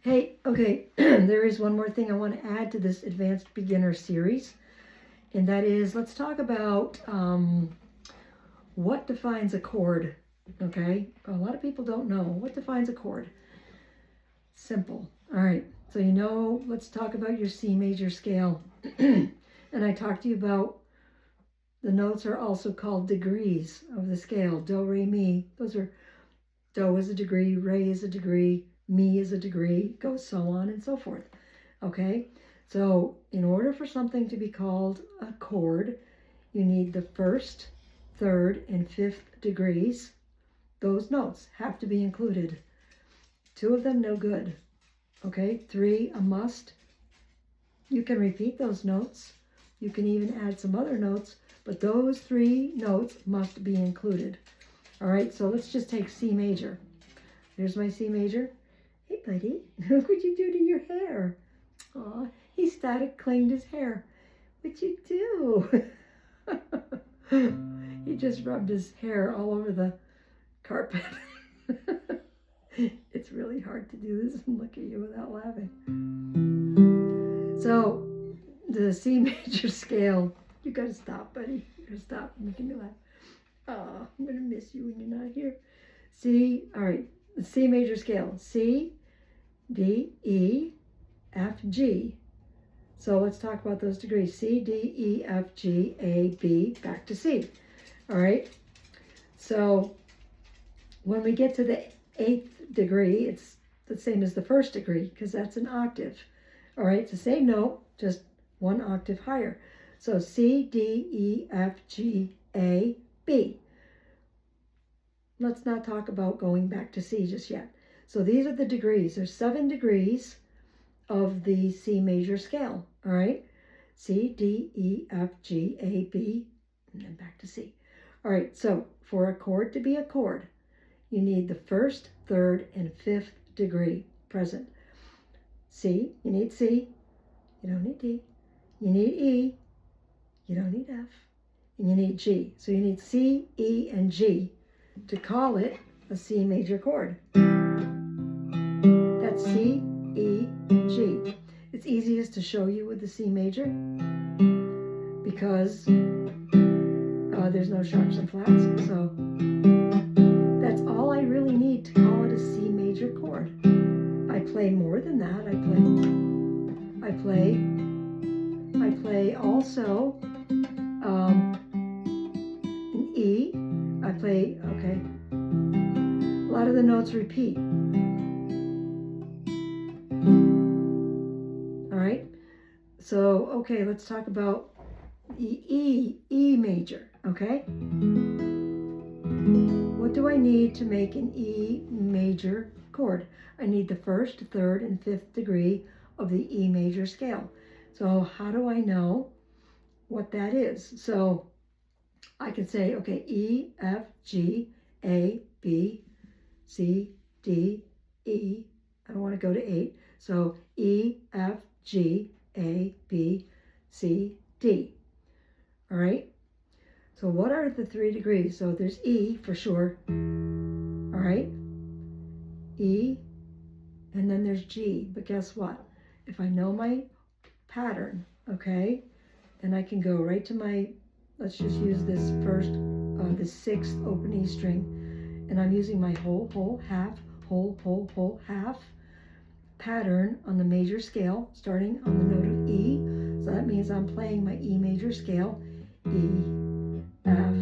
Hey, okay, there is one more thing I want to add to this Advanced Beginner series, and that is, let's talk about what defines a chord, okay? A lot of people don't know. What defines a chord? Simple. All right, so let's talk about your C major scale. And I talked to you about the notes are also called degrees of the scale. Do, re, mi. Those are, do is a degree, re is a degree, mi is a degree, goes so on and so forth. Okay, so in order for something to be called a chord, you need the first, third, and fifth degrees. Those notes have to be included. 2 of them, no good. Okay, 3, a must. You can repeat those notes. You can even add some other notes, but those 3 notes must be included. All right, so let's just take C major. Here's my C major. Hey, buddy, look what you do to your hair. Aw, he static cleaned his hair. What'd you do? He just rubbed his hair all over the carpet. It's really hard to do this and look at you without laughing. So, the C major scale, you gotta stop, buddy. You gotta stop making me laugh. Oh, I'm gonna miss you when you're not here. C, all right, the C major scale. C, D, E, F, G. So let's talk about those degrees. C, D, E, F, G, A, B, back to C. All right. So when we get to the 8th degree, it's the same as the 1st degree because that's an octave. All right. It's the same note, just 1 octave higher. So C, D, E, F, G, A, B. Let's not talk about going back to C just yet. So these are the degrees. There's 7 degrees of the C major scale, all right? C, D, E, F, G, A, B, and then back to C. All right, so for a chord to be a chord, you need the 1st, 3rd, and 5th degree present. C, you need C, you don't need D. You need E, you don't need F, and you need G. So you need C, E, and G to call it a C major chord. That's C, E, G. It's easiest to show you with the C major because there's no sharps and flats. So that's all I really need to call it a C major chord. I play more than that. I play also an E. I play, okay. A lot of the notes repeat. All right, so, okay, let's talk about E major, okay? What do I need to make an E major chord? I need the 1st, 3rd, and 5th degree of the E major scale. So how do I know what that is? So I can say, okay, E, F, G, A, B, C, D, E. I don't want to go to 8. So E, F, G, A, B, C, D. All right. So what are the 3 degrees? So there's E for sure. All right. E, and then there's G. But guess what? If I know my pattern, okay, then I can go right to my, let's just use this first, the 6th open E string, and I'm using my whole, half, whole, half pattern on the major scale, starting on the note of E. So that means I'm playing my E major scale, E, F,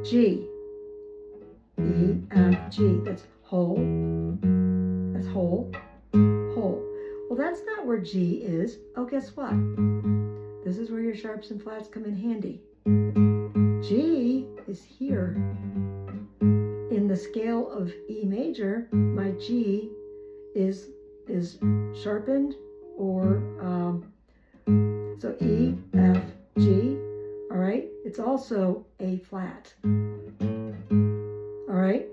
G, E, F, G. That's whole, whole. Well, that's not where G is. Oh, guess what? This is where your sharps and flats come in handy. G is here. In the scale of E major, my G is sharpened, or so E, F, G. All right, it's also A flat. All right,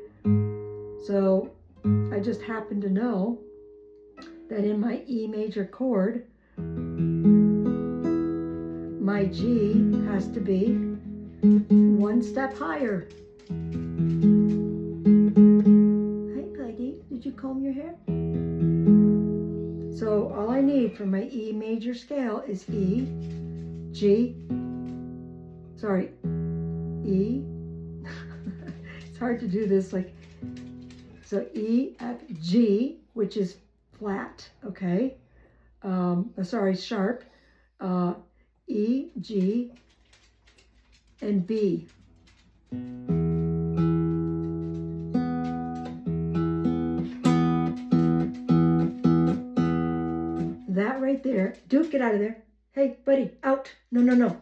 so I just happen to know that in my E major chord, my G has to be 1 step higher. Hi, buddy. Did you comb your hair? So all I need for my E major scale is E, G, sorry, E. It's hard to do this like, so E, F, G, which is flat, okay? Sorry, sharp. E, G, and B. That right there. Duke, get out of there. Hey, buddy, out. No, no, no.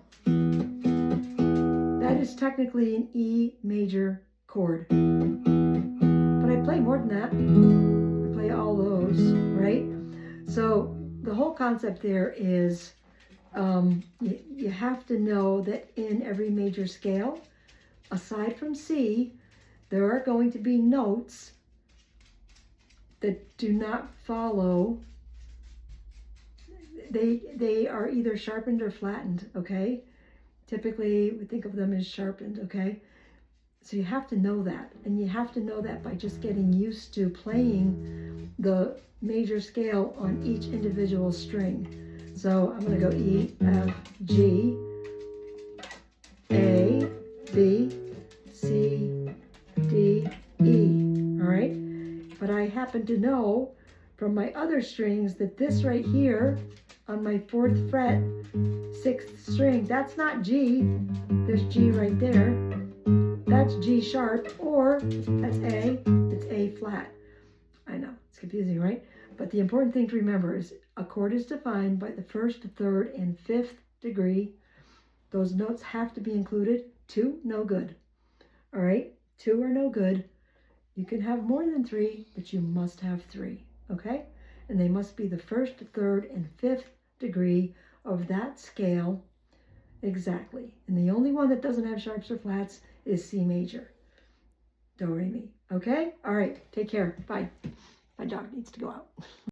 That is technically an E major chord. But I play more than that. I play all those, right? So the whole concept there is you have to know that in every major scale, aside from C, there are going to be notes that do not follow. They are either sharpened or flattened, okay? Typically, we think of them as sharpened, okay? So you have to know that, and you have to know that by just getting used to playing the major scale on each individual string. So I'm going to go E, F, G, A, B, C, D, E, all right? But I happen to know from my other strings that this right here on my 4th fret, 6th string, that's not G, there's G right there. That's G sharp, or that's A, it's A flat. I know, it's confusing, right? But the important thing to remember is a chord is defined by the 1st, 3rd, and 5th degree. Those notes have to be included. 2, no good. All right, 2 are no good. You can have more than 3, but you must have 3, okay? And they must be the 1st, 3rd, and 5th degree of that scale exactly. And the only one that doesn't have sharps or flats is C major. Do, re, mi. Okay? All right. Take care. Bye. My dog needs to go out.